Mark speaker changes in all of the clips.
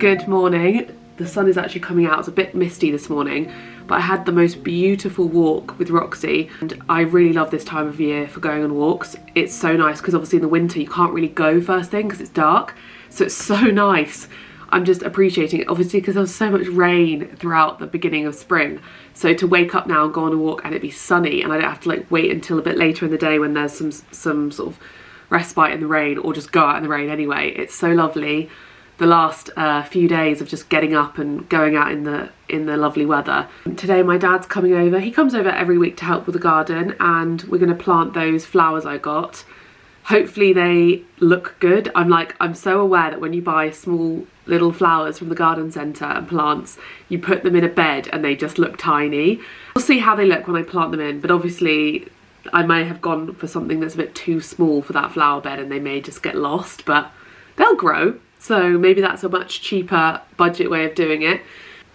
Speaker 1: Good morning. The sun is actually coming out. It's a bit misty this morning, but I had the most beautiful walk with Roxy, and I really love this time of year for going on walks. It's so nice because obviously in the winter you can't really go first thing because it's dark, so it's so nice. I'm just appreciating it, obviously, because there was so much rain throughout the beginning of spring. So to wake up now and go on a walk and it be sunny, and I don't have to like wait until a bit later in the day when there's some sort of respite in the rain, or just go out in the rain anyway. It's so lovely. The last few days of just getting up and going out in the lovely weather. Today my dad's coming over. He comes over every week to help with the garden, and we're going to plant those flowers I got. Hopefully they look good. I'm so aware that when you buy small little flowers from the garden centre and plants, you put them in a bed and they just look tiny. We'll see how they look when I plant them in, but obviously I may have gone for something that's a bit too small for that flower bed and they may just get lost, but they'll grow. So maybe that's a much cheaper budget way of doing it.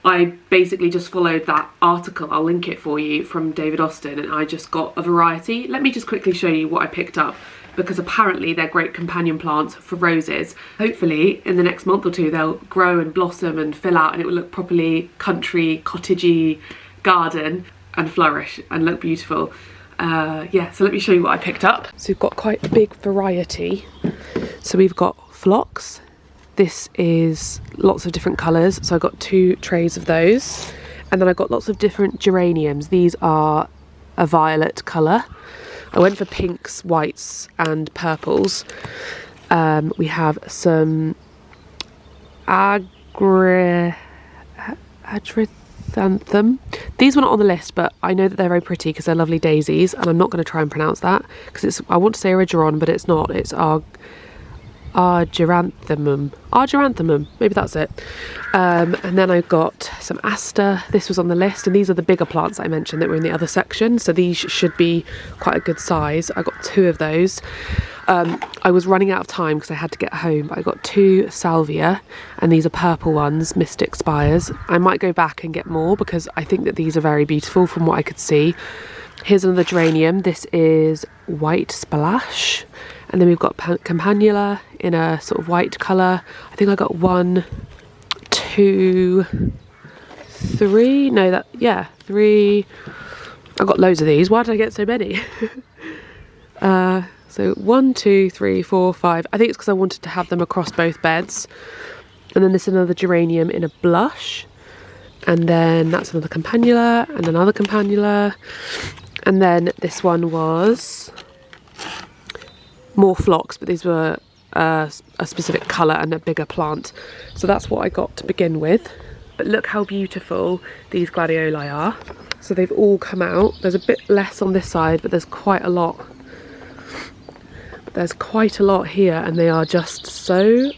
Speaker 1: I basically just followed that article, I'll link it for you, from David Austin, and I just got a variety. Let me just quickly show you what I picked up, because apparently they're great companion plants for roses. Hopefully in the next month or two they'll grow and blossom and fill out, and it will look properly country, cottagey garden and flourish and look beautiful. Yeah, so let me show you what I picked up. So we've got quite a big variety. So we've got phlox. This is lots of different colours, so I got 2 trays of those. And then I got lots of different geraniums. These are a violet colour. I went for pinks, whites and purples. We have some agrithanthum. These were not on the list, but I know that they're very pretty because they're lovely daisies, and I'm not going to try and pronounce that because I want to say Arigeron, but it's not. It's Argyranthemum, maybe that's it. And then I got some aster. This was on the list, and these are the bigger plants I mentioned that were in the other section, so these should be quite a good size. I got 2 of those. I was running out of time because I had to get home, but I got 2 salvia, and these are purple ones, Mystic Spires. I might go back and get more because I think that these are very beautiful from what I could see. Here's another geranium. This is White Splash. And then we've got Campanula in a sort of white colour. I think I got 1, 2, 3. No, 3. I got loads of these. Why did I get so many? So 1, 2, 3, 4, 5. I think it's because I wanted to have them across both beds. And then this is another geranium in a blush. And then that's another Campanula and another Campanula. And then this one was more phlox, but these were a specific colour and a bigger plant. So that's what I got to begin with. But look how beautiful these gladioli are. So they've all come out. There's a bit less on this side, but there's quite a lot. There's quite a lot here, and they are just so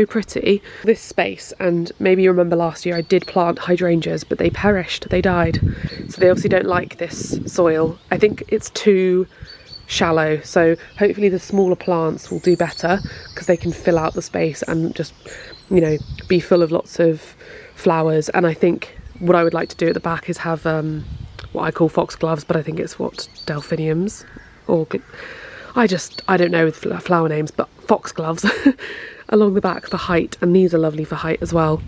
Speaker 1: pretty. This space, and maybe you remember last year I did plant hydrangeas, but they perished, they died. So they obviously don't like this soil. I think it's too shallow, so hopefully the smaller plants will do better because they can fill out the space and just, you know, be full of lots of flowers. And I think what I would like to do at the back is have what I call foxgloves, but I think it's what, delphiniums, or I don't know with flower names, but foxgloves along the back for height, and these are lovely for height as well.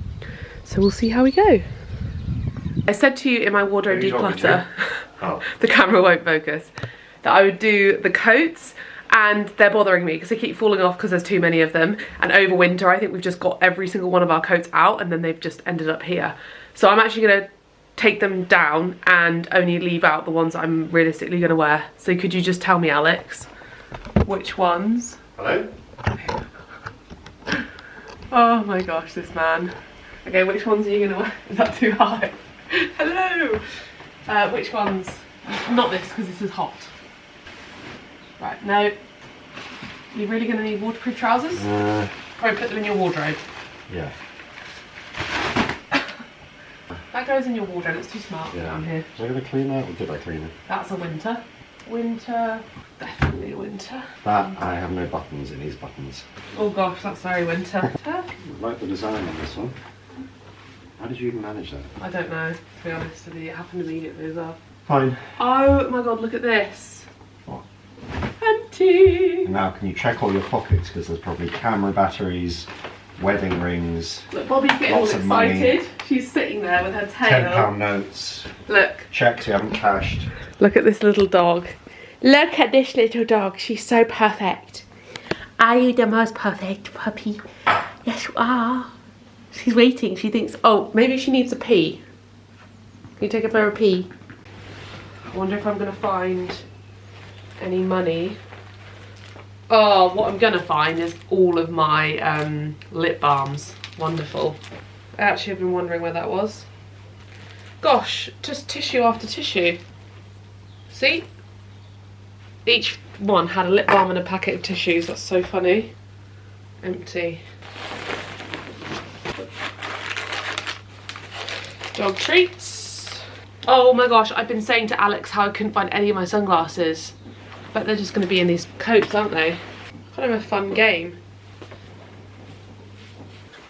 Speaker 1: So we'll see how we go. I said to you in my wardrobe declutter, the camera won't focus, that I would do the coats, and they're bothering me because they keep falling off because there's too many of them. And over winter I think we've just got every single one of our coats out, and then they've just ended up here. So I'm actually going to take them down and only leave out the ones I'm realistically going to wear. So could you just tell me, Alex, which ones?
Speaker 2: Hello?
Speaker 1: Oh my gosh, this man. Okay, which ones are you going to wear? Is that too high? Hello! Which ones? Not this, because this is hot. Right, no. You're really going to need waterproof trousers? Probably put them in your wardrobe.
Speaker 2: Yeah.
Speaker 1: That goes in your wardrobe, it's too smart down here.
Speaker 2: Was I going to clean that, or did I clean it?
Speaker 1: That's a winter. Winter, definitely winter.
Speaker 2: That, I have no buttons in these buttons.
Speaker 1: Oh gosh, that's very winter.
Speaker 2: I like the design on this one. How did you even manage that?
Speaker 1: I don't know, to be honest with you. It happened immediately as well.
Speaker 2: Fine.
Speaker 1: Oh my god, look at this.
Speaker 2: What?
Speaker 1: Empty.
Speaker 2: Now, can you check all your pockets? Because there's probably camera batteries, wedding rings.
Speaker 1: Look, Bobby's getting all
Speaker 2: Lots of money.
Speaker 1: excited. She's sitting there with her tail.
Speaker 2: £10 notes.
Speaker 1: Look.
Speaker 2: Checks you haven't cashed.
Speaker 1: Look at this little dog. Look at this little dog. She's so perfect. Are you the most perfect puppy? Yes, you are. She's waiting. She thinks, oh, maybe she needs a pee. Can you take her for a pee? I wonder if I'm going to find any money. Oh, what I'm going to find is all of my lip balms. Wonderful. I actually have been wondering where that was. Gosh, just tissue after tissue. See? Each one had a lip balm and a packet of tissues. That's so funny. Empty. Dog treats. Oh my gosh, I've been saying to Alex how I couldn't find any of my sunglasses. But they're just going to be in these coats, aren't they? Kind of a fun game.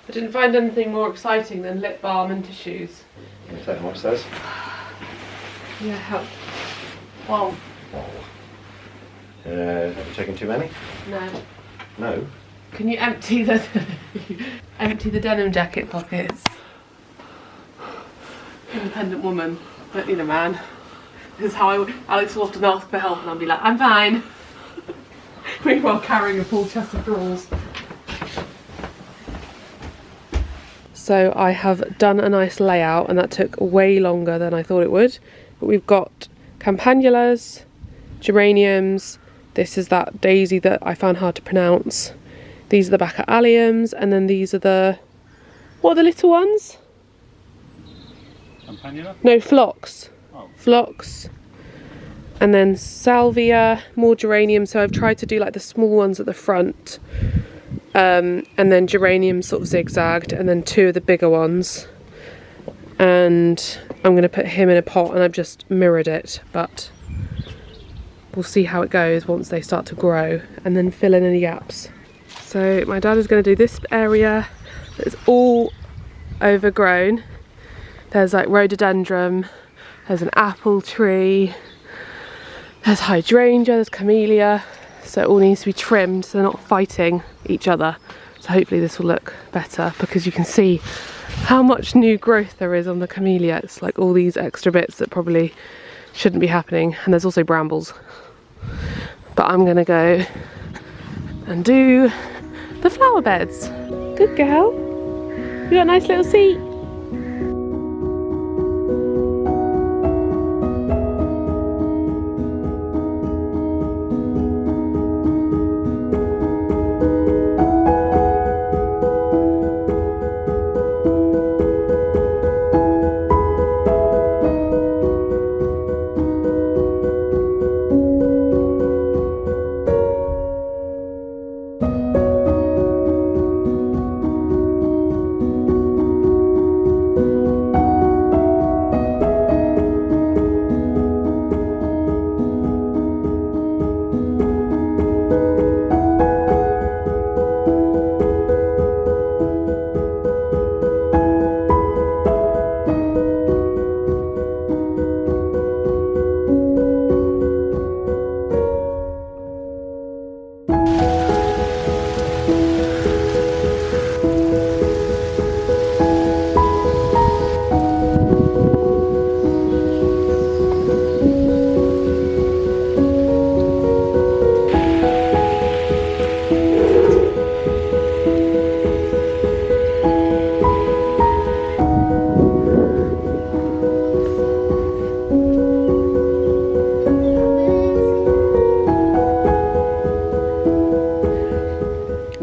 Speaker 1: I didn't find anything more exciting than lip balm and tissues.
Speaker 2: Can you take them upstairs?
Speaker 1: Yeah, help. Well,
Speaker 2: Have you taken too many?
Speaker 1: no.
Speaker 2: No.
Speaker 1: Can you empty the empty the denim jacket pockets? Independent woman, don't need a man. This is how Alex will often ask for help and I'll be like, I'm fine. Meanwhile carrying a full chest of drawers. So I have done a nice layout and that took way longer than I thought it would. But we've got campanulas, geraniums, this is that daisy that I found hard to pronounce. These are the Bacca alliums, and then these are the, what are the little ones?
Speaker 3: Campanula?
Speaker 1: No, phlox.
Speaker 3: Oh.
Speaker 1: Phlox. And then salvia, more geranium. So I've tried to do like the small ones at the front. And then geranium sort of zigzagged, and then two of the bigger ones. And I'm going to put him in a pot, and I've just mirrored it, but we'll see how it goes once they start to grow, and then fill in any gaps. So my dad is going to do this area that's all overgrown. There's like rhododendron, there's an apple tree, there's hydrangea, there's camellia. So it all needs to be trimmed so they're not fighting each other. So hopefully this will look better, because you can see how much new growth there is on the camellia. It's like all these extra bits that probably shouldn't be happening. And there's also brambles. But I'm gonna go and do the flower beds. Good girl. You got a nice little seat.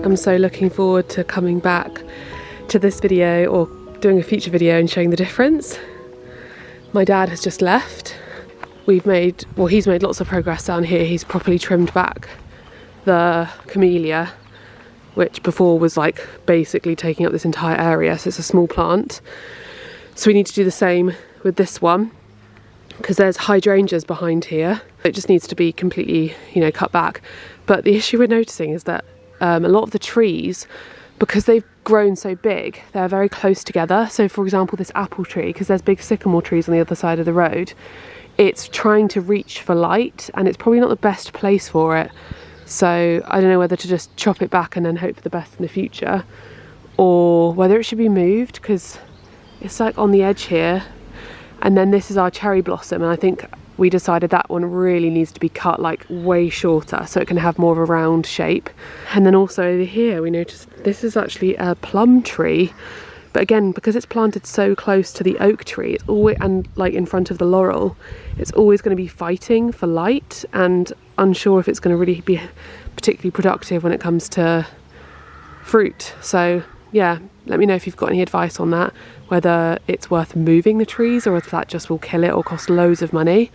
Speaker 1: I'm so looking forward to coming back to this video, or doing a future video and showing the difference. My dad has just left. He's made lots of progress down here. He's properly trimmed back the camellia, which before was like basically taking up this entire area, so it's a small plant. So we need to do the same with this one, because there's hydrangeas behind here. It just needs to be completely, cut back. But the issue we're noticing is that a lot of the trees, because they've grown so big, they're very close together. So for example, this apple tree, because there's big sycamore trees on the other side of the road, it's trying to reach for light, and it's probably not the best place for it. So I don't know whether to just chop it back and then hope for the best in the future, or whether it should be moved, because it's like on the edge here. And then this is our cherry blossom, and I think we decided that one really needs to be cut like way shorter so it can have more of a round shape. And then also over here we noticed this is actually a plum tree, but again, because it's planted so close to the oak tree, it's always, and like in front of the laurel, it's always going to be fighting for light, and unsure if it's going to really be particularly productive when it comes to fruit. So yeah, let me know if you've got any advice on that, whether it's worth moving the trees or if that just will kill it or cost loads of money,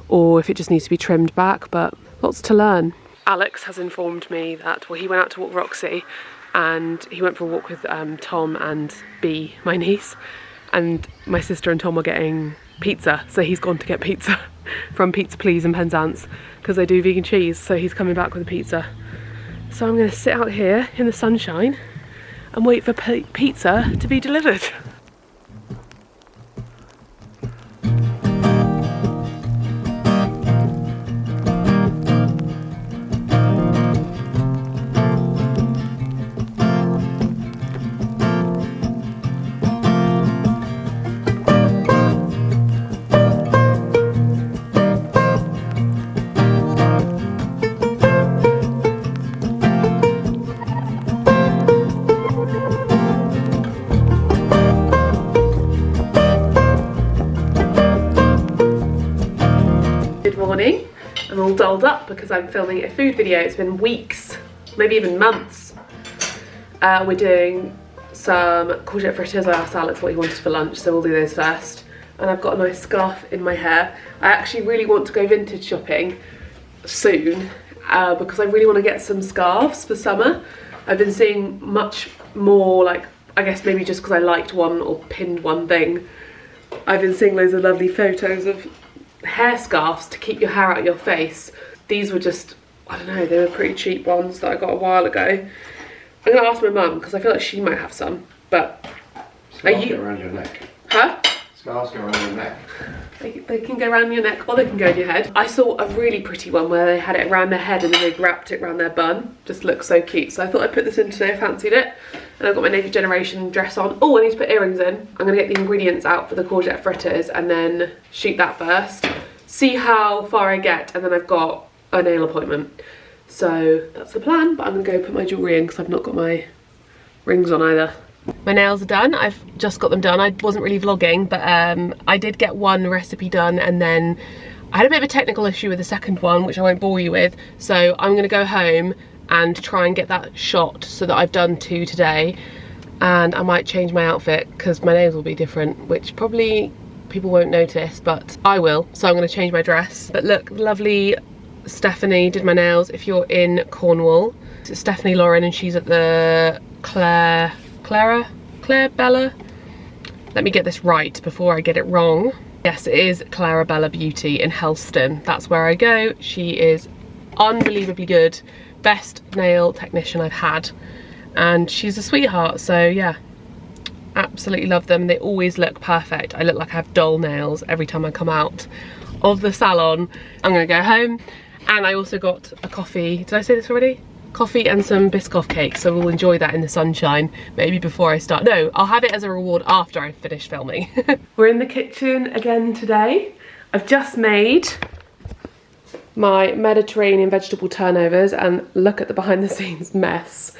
Speaker 1: or if it just needs to be trimmed back, but lots to learn. Alex has informed me that, well, he went out to walk Roxy, and he went for a walk with Tom and Bea, my niece, and my sister and Tom were getting pizza, so he's gone to get pizza from Pizza Please in Penzance, because they do vegan cheese, so he's coming back with a pizza. So I'm going to sit out here in the sunshine and wait for pizza to be delivered. Morning. I'm all dolled up because I'm filming a food video. It's been weeks, maybe even months. We're doing some courgette fritters. I asked Alex what he wanted for lunch, so we'll do those first. And I've got a nice scarf in my hair. I actually really want to go vintage shopping soon because I really want to get some scarves for summer. I've been seeing much more, like, I guess maybe just because I liked one or pinned one thing, I've been seeing loads of lovely photos of hair scarves to keep your hair out of your face. These were just, I don't know, they were pretty cheap ones that I got a while ago. I'm gonna ask my mum because I feel like she might have some, but
Speaker 2: Scarves go around your neck.
Speaker 1: Huh?
Speaker 2: Scarves go around your neck.
Speaker 1: They can go around your neck or they can go in your head. I saw a really pretty one where they had it around their head and then they wrapped it around their bun. Just looks so cute. So I thought I'd put this in today, I fancied it. And I've got my Native Generation dress on. Oh, I need to put earrings in. I'm gonna get the ingredients out for the courgette fritters and then shoot that first. See how far I get, and then I've got a nail appointment. So that's the plan, but I'm gonna go put my jewellery in because I've not got my rings on either. My nails are done. I've just got them done. I wasn't really vlogging, but I did get one recipe done, and then I had a bit of a technical issue with the second one, which I won't bore you with. So I'm gonna go home and try and get that shot so that I've done 2 today. And I might change my outfit because my nails will be different, which probably people won't notice, but I will. So I'm gonna change my dress. But look, lovely Stephanie did my nails. If you're in Cornwall, it's Stephanie Lauren, and she's at the Claire Bella. Let me get this right before I get it wrong. Yes, it is Clarabella Beauty in Helston. That's where I go. She is unbelievably good. Best nail technician I've had. And she's a sweetheart, so yeah. Absolutely love them. They always look perfect. I look like I have doll nails every time I come out of the salon. I'm gonna go home. And I also got a coffee. Did I say this already? Coffee and some Biscoff cake, so we'll enjoy that in the sunshine, maybe before I start. No, I'll have it as a reward after I finish filming. We're in the kitchen again today. I've just made my Mediterranean vegetable turnovers, and look at the behind the scenes mess.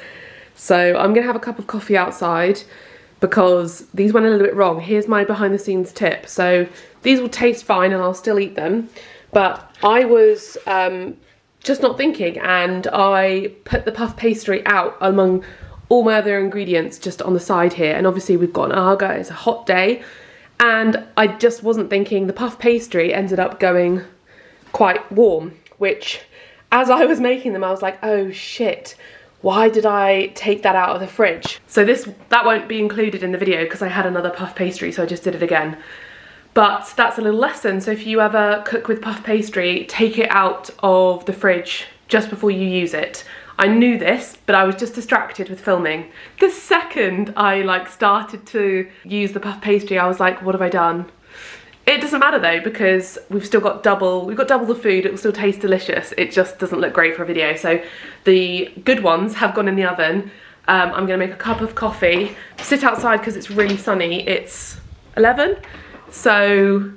Speaker 1: So I'm gonna have a cup of coffee outside because these went a little bit wrong. Here's my behind the scenes tip. So these will taste fine and I'll still eat them, but I was just not thinking, and I put the puff pastry out among all my other ingredients just on the side here. And obviously we've got an Aga, it's a hot day, and I just wasn't thinking the puff pastry ended up going quite warm, which as I was making them I was like, oh shit, why did I take that out of the fridge? So that won't be included in the video because I had another puff pastry, so I just did it again. But that's a little lesson. So if you ever cook with puff pastry, take it out of the fridge just before you use it. I knew this, but I was just distracted with filming. The second I started to use the puff pastry, I was like, what have I done? It doesn't matter though, because we've got double the food, it will still taste delicious. It just doesn't look great for a video. So the good ones have gone in the oven. I'm gonna make a cup of coffee, sit outside because it's really sunny. It's 11, so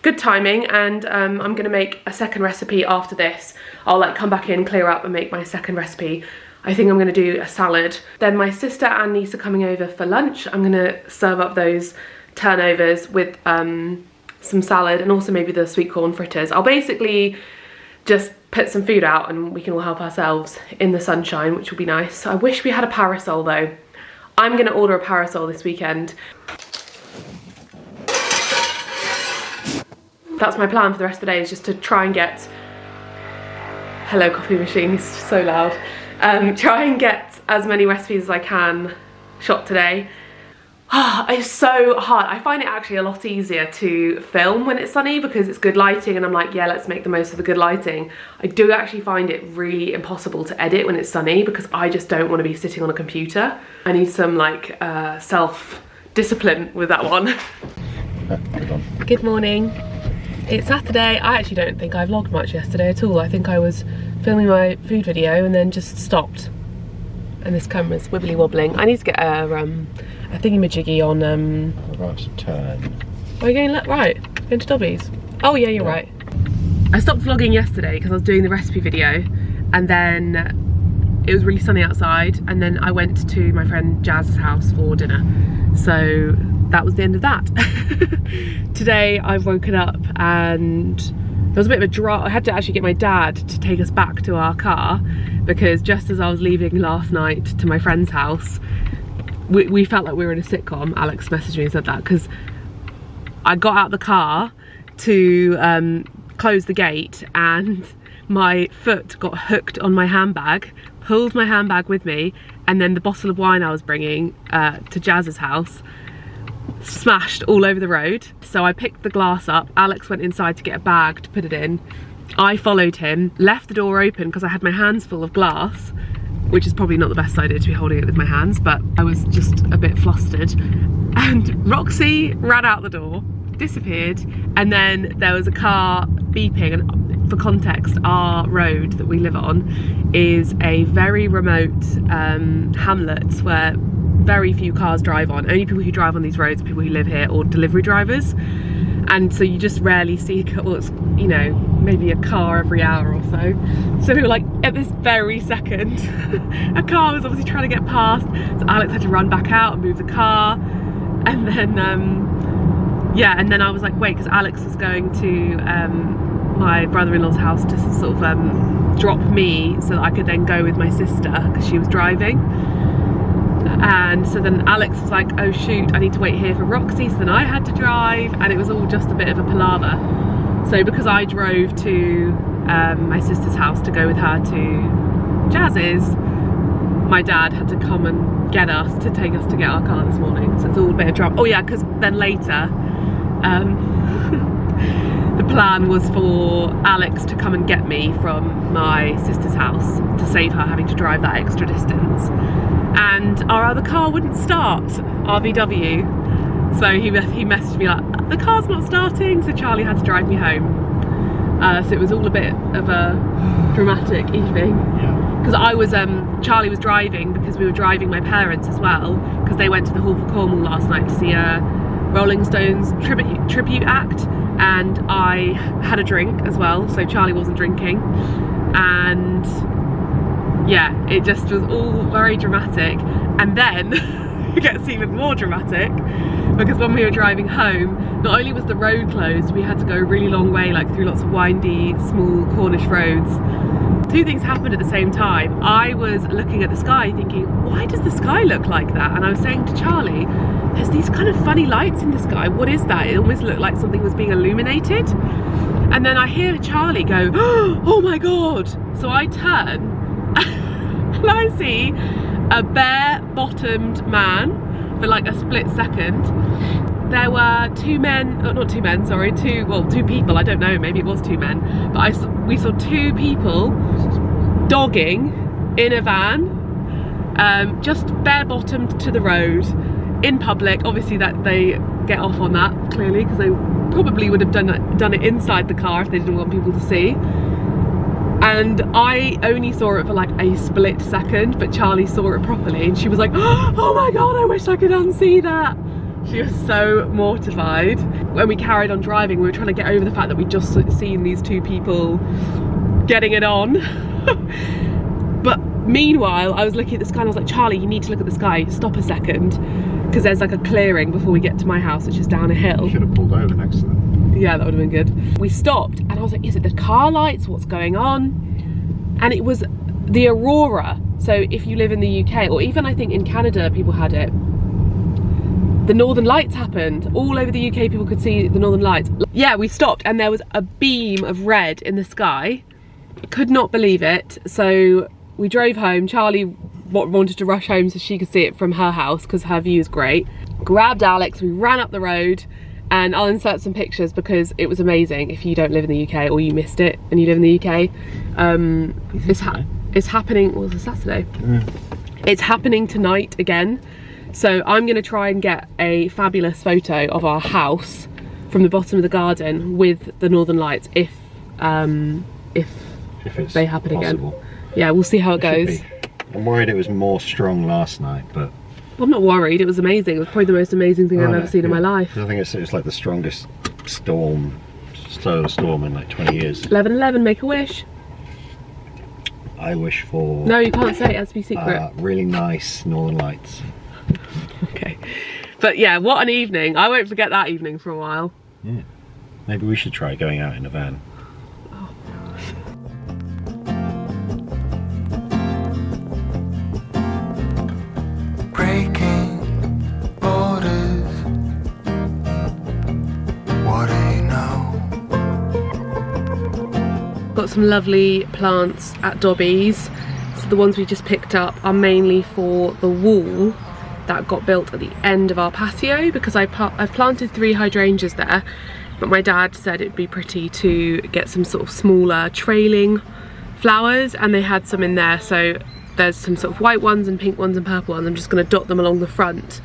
Speaker 1: good timing, and I'm gonna make a second recipe after this. I'll like come back in, clear up and make my second recipe. I think I'm gonna do a salad. Then my sister and niece are coming over for lunch. I'm gonna serve up those turnovers with some salad and also maybe the sweet corn fritters. I'll basically just put some food out and we can all help ourselves in the sunshine, which will be nice. I wish we had a parasol though. I'm gonna order a parasol this weekend. That's my plan for the rest of the day, is just to try and get, hello coffee machine, it's so loud. Try and get as many recipes as I can shot today. It's so hard. I find it actually a lot easier to film when it's sunny because it's good lighting and I'm like, yeah, let's make the most of the good lighting. I do actually find it really impossible to edit when it's sunny because I just don't want to be sitting on a computer. I need some like self-discipline with that one. Good morning. It's Saturday. I actually don't think I vlogged much yesterday at all. I think I was filming my food video and then just stopped. And this camera's wibbly wobbling. I need to get a thingy-majiggy on
Speaker 2: Right to turn.
Speaker 1: Are you going left, right? Going to Dobby's? Oh yeah, you're right. I stopped vlogging yesterday because I was doing the recipe video and then it was really sunny outside and then I went to my friend Jazz's house for dinner. So that was the end of that. Today I've woken up and there was a bit of a drama. I had to actually get my dad to take us back to our car because just as I was leaving last night to my friend's house, we felt like we were in a sitcom. Alex messaged me and said that because I got out the car to close the gate and my foot got hooked on my handbag, pulled my handbag with me, and then the bottle of wine I was bringing to Jazz's house smashed all over the road. So I picked the glass up, Alex went inside to get a bag to put it in. I followed him, left the door open because I had my hands full of glass, which is probably not the best idea to be holding it with my hands, but I was just a bit flustered. And Roxy ran out the door, disappeared, and then there was a car beeping. And for context, our road that we live on is a very remote hamlet where very few cars drive on. Only people who drive on these roads are people who live here or delivery drivers. And so you just rarely see, you know, maybe a car every hour or so. So we were like, at this very second, a car was obviously trying to get past. So Alex had to run back out and move the car. And then, yeah, and then I was like, wait, because Alex was going to my brother-in-law's house to sort of drop me so that I could then go with my sister because she was driving. And so then Alex was like, oh shoot, I need to wait here for Roxy, so then I had to drive, and it was all just a bit of a palaver. So because I drove to my sister's house to go with her to Jazz's, my dad had to come and get us to take us to get our car this morning. So it's all a bit of drama. Oh yeah, because then later the plan was for Alex to come and get me from my sister's house to save her having to drive that extra distance. And our other car wouldn't start, our VW. So he messaged me like, the car's not starting, so Charlie had to drive me home. So it was all a bit of a dramatic evening. Because I was, Charlie was driving because we were driving my parents as well, because they went to the Hall for Cornwall last night to see a Rolling Stones tribute act, and I had a drink as well, so Charlie wasn't drinking. And yeah, it just was all very dramatic. And then it gets even more dramatic because when we were driving home, not only was the road closed, we had to go a really long way, like through lots of windy, small Cornish roads. Two things happened at the same time. I was looking at the sky thinking, why does the sky look like that? And I was saying to Charlie, there's these kind of funny lights in the sky. What is that? It almost looked like something was being illuminated. And then I hear Charlie go, oh my God. So I turn and I see a bare-bottomed man for like a split second. There were two people, I don't know, maybe it was two men, but we saw two people dogging in a van, just bare-bottomed to the road in public. Obviously that they get off on that clearly, because they probably would have done it inside the car if they didn't want people to see. And I only saw it for like a split second, but Charlie saw it properly and she was like, oh my God, I wish I could unsee that. She was so mortified. When we carried on driving, we were trying to get over the fact that we'd just seen these two people getting it on. But meanwhile, I was looking at the sky and I was like, Charlie, you need to look at the sky, stop a second. Because there's like a clearing before we get to my house, which is down a hill.
Speaker 2: You should have pulled over next to them.
Speaker 1: Yeah, that would have been good. We stopped and I was like, is it the car lights? What's going on? And it was the aurora. So if you live in the UK, or even I think in Canada, people had it. The northern lights happened. All over the UK, people could see the northern lights. Yeah, we stopped and there was a beam of red in the sky. Could not believe it. So we drove home. Charlie wanted to rush home so she could see it from her house because her view is great. Grabbed Alex, we ran up the road. And I'll insert some pictures because it was amazing if you don't live in the UK or you missed it and you live in the UK. It's happening, well, it's a Saturday. It's happening tonight again. So I'm gonna try and get a fabulous photo of our house from the bottom of the garden with the northern lights if they happen possible. Again. Yeah, we'll see how it goes.
Speaker 2: I'm worried it was more strong last night, but
Speaker 1: I'm not worried, it was amazing. It was probably the most amazing thing I've ever seen in my life.
Speaker 2: I think it's like the strongest solar storm in like 20 years.
Speaker 1: 11/11, make a wish.
Speaker 2: I wish for...
Speaker 1: No, you can't say it, it has to be secret.
Speaker 2: Really nice northern lights.
Speaker 1: Okay. But yeah, what an evening. I won't forget that evening for a while.
Speaker 2: Yeah. Maybe we should try going out in a van.
Speaker 1: Got some lovely plants at Dobby's. So the ones we just picked up are mainly for the wall that got built at the end of our patio because I've planted 3 hydrangeas there, but my dad said it'd be pretty to get some sort of smaller trailing flowers and they had some in there. So there's some sort of white ones and pink ones and purple ones. I'm just going to dot them along the front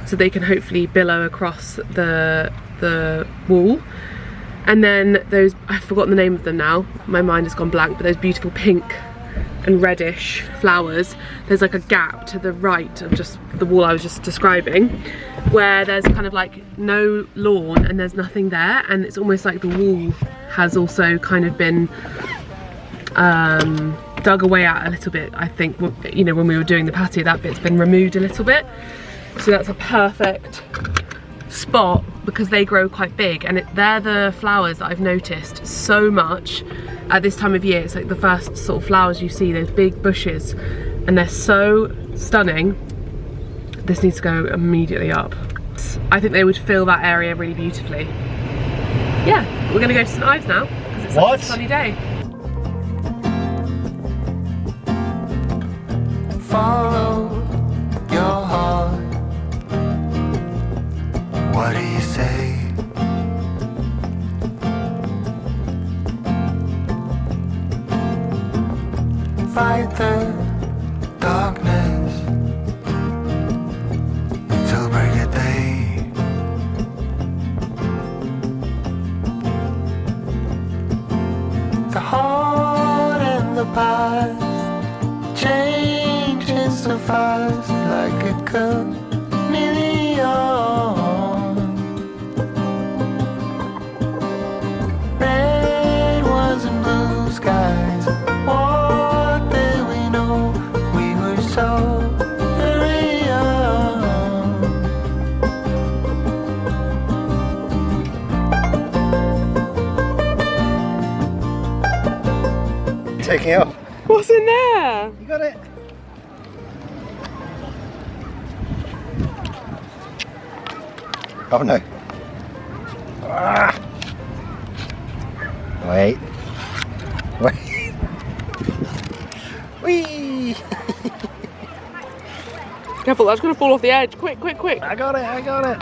Speaker 1: so they can hopefully billow across the wall. And then those, I've forgotten the name of them now, my mind has gone blank, but those beautiful pink and reddish flowers. There's like a gap to the right of just the wall I was just describing where there's kind of like no lawn and there's nothing there, and it's almost like the wall has also kind of been dug away at a little bit. I think, you know, when we were doing the patio, that bit's been removed a little bit. So that's a perfect spot because they grow quite big, and they're the flowers that I've noticed so much at this time of year. It's like the first sort of flowers you see, those big bushes, and they're so stunning. This needs to go immediately up. I think they would fill that area really beautifully. Yeah, we're gonna go to St Ives now because it's such a sunny day.
Speaker 3: Follow your heart. What do you say? Fight the darkness till break of day. The heart and the past changing so fast, like a chameleon. Red ones and blue skies. What did we know? We were so very young.
Speaker 2: Taking it off.
Speaker 1: What's in there?
Speaker 2: You got it. Oh no. Ah. Wait. Wait. Whee!
Speaker 1: Careful, that's gonna fall off the edge. Quick, quick, quick.
Speaker 2: I got it, I got it.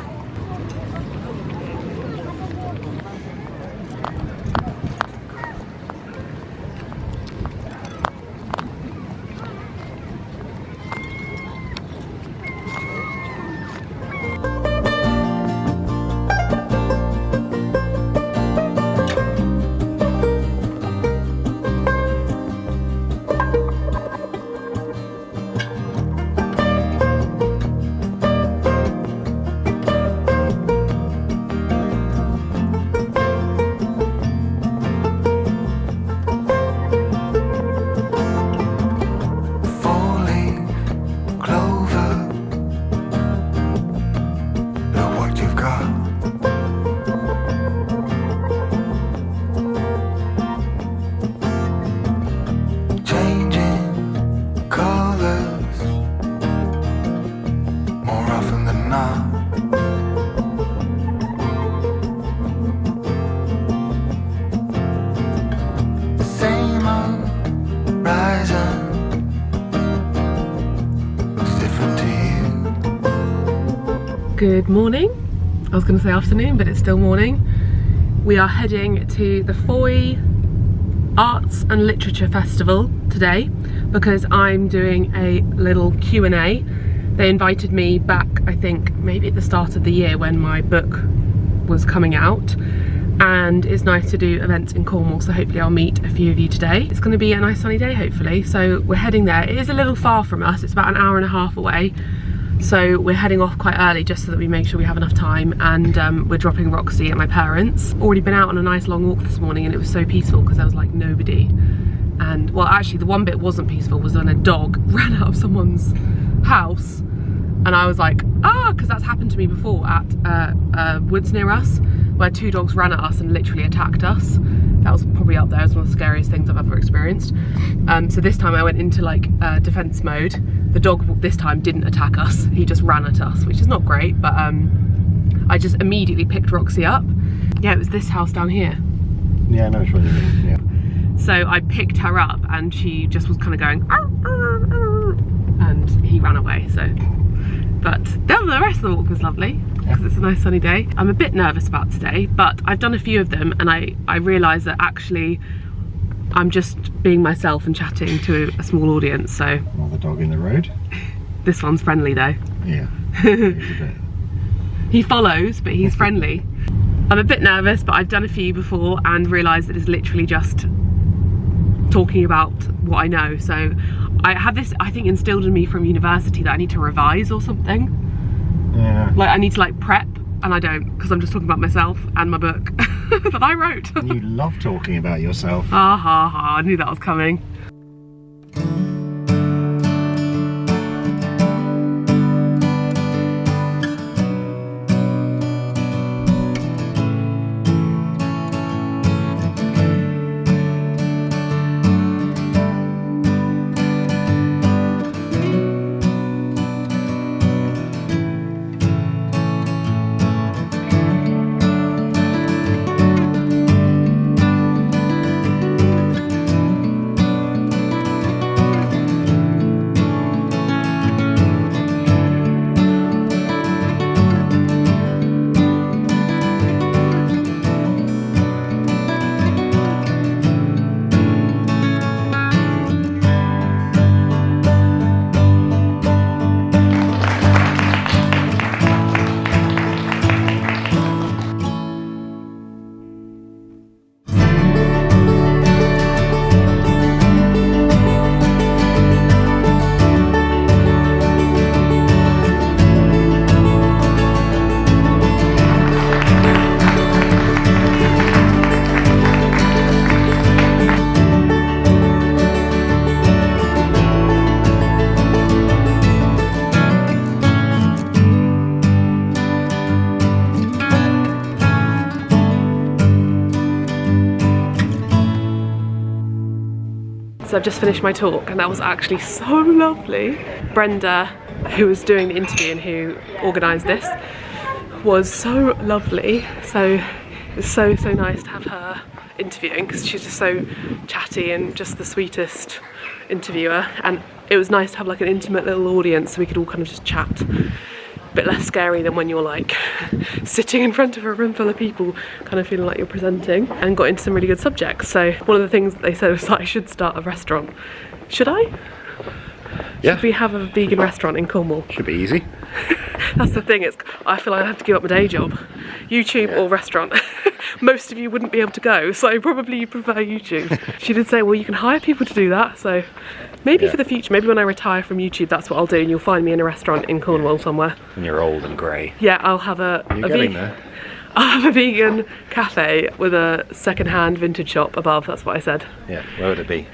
Speaker 3: horizon looks different to you.
Speaker 1: Good morning. I was going to say afternoon, but it's still morning. We are heading to the Fowey Arts and Literature Festival today because I'm doing a little Q&A. They invited me back, I think, maybe at the start of the year when my book was coming out, and it's nice to do events in Cornwall, so hopefully I'll meet a few of you today. It's going to be a nice sunny day, hopefully, so we're heading there. It is a little far from us, it's about an hour and a half away, so we're heading off quite early just so that we make sure we have enough time, and we're dropping Roxy at my parents'. Already been out on a nice long walk this morning and it was so peaceful because there was like nobody. And well, actually the one bit wasn't peaceful was when a dog ran out of someone's house, and I was like, ah, because that's happened to me before at woods near us, where two dogs ran at us and literally attacked us. That was probably up there as one of the scariest things I've ever experienced. So this time I went into like defense mode. The dog this time didn't attack us, he just ran at us, which is not great, but I just immediately picked Roxy up. Yeah, it was this house down here.
Speaker 2: Yeah, I know which one you mean, yeah.
Speaker 1: So I picked her up and she just was kind of going, arr, arr, arr, and he ran away, so. But the rest of the walk was lovely because it's a nice sunny day. I'm a bit nervous about today, but I've done a few of them and I realised that actually I'm just being myself and chatting to a small audience, so.
Speaker 2: Another dog in the road.
Speaker 1: This one's friendly though.
Speaker 2: Yeah, he's a bit.
Speaker 1: He follows, but he's friendly. I'm a bit nervous, but I've done a few before and realised that it's literally just talking about what I know. So I have this, I think, instilled in me from university that I need to revise or something.
Speaker 2: Yeah.
Speaker 1: Like I need to like prep, and I don't, because I'm just talking about myself and my book that I wrote.
Speaker 2: You love talking about yourself.
Speaker 1: Ha ha ha, I knew that was coming. So I've just finished my talk and that was actually so lovely. Brenda, who was doing the interview and who organised this, was so lovely. So it was so nice to have her interviewing because she's just so chatty and just the sweetest interviewer, and it was nice to have like an intimate little audience so we could all kind of just chat. A bit less scary than when you're like sitting in front of a room full of people kind of feeling like you're presenting, and got into some really good subjects. So one of the things that they said was that I should start a restaurant. Should I?
Speaker 2: Yeah.
Speaker 1: Should we have a vegan restaurant in Cornwall?
Speaker 2: Should be easy.
Speaker 1: That's the thing, I feel like I have to give up my day job. YouTube or restaurant. Most of you wouldn't be able to go, so probably you prefer YouTube. She did say, well, you can hire people to do that, so maybe for the future, maybe when I retire from YouTube, that's what I'll do, and you'll find me in a restaurant in Cornwall somewhere.
Speaker 2: And you're old and grey.
Speaker 1: Yeah, I'll have a vegan cafe with a second-hand vintage shop above, that's what I said.
Speaker 2: Yeah, where would it be?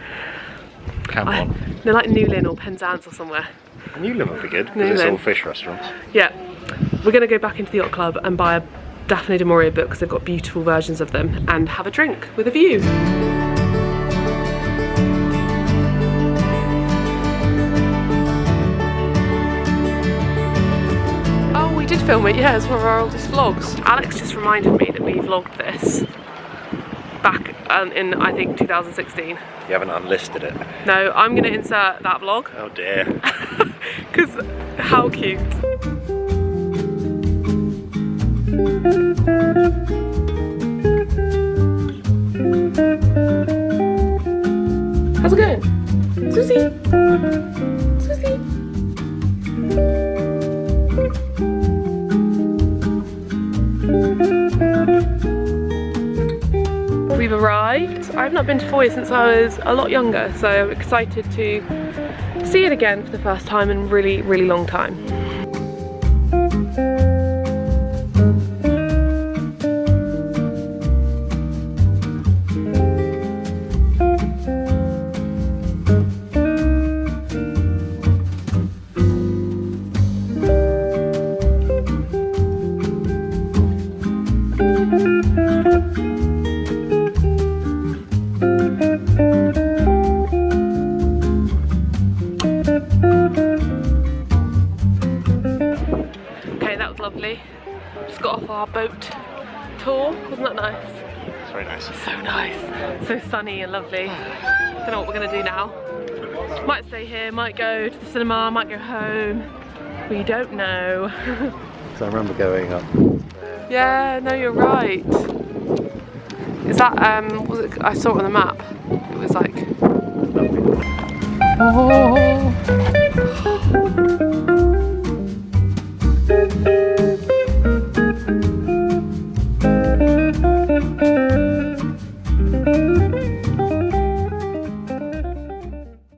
Speaker 2: Camborne.
Speaker 1: They're like Newlyn or Penzance or somewhere.
Speaker 2: Newlyn would be good, because it's all fish restaurants.
Speaker 1: Yeah, we're going to go back into the yacht club and buy a Daphne du Maurier book because they've got beautiful versions of them, and have a drink with a view. Oh, we did film it, yeah, it's one of our oldest vlogs. Alex just reminded me that we vlogged this back in I think 2016.
Speaker 2: You haven't unlisted it.
Speaker 1: No, I'm going to insert that vlog.
Speaker 2: Oh dear.
Speaker 1: Because how cute. How's it going? Susie? Susie? We've arrived. I've not been to Fowey since I was a lot younger, so I'm excited to see it again for the first time in a really, really long time. Lovely. Just got off our boat tour. Wasn't that nice?
Speaker 2: It's very nice.
Speaker 1: So nice. So sunny and lovely. Don't know what we're gonna do now. Might stay here, might go to the cinema, might go home. We don't know.
Speaker 2: So I remember going up.
Speaker 1: Yeah, no, you're right. Is that was it? I saw it on the map. It was like. Oh.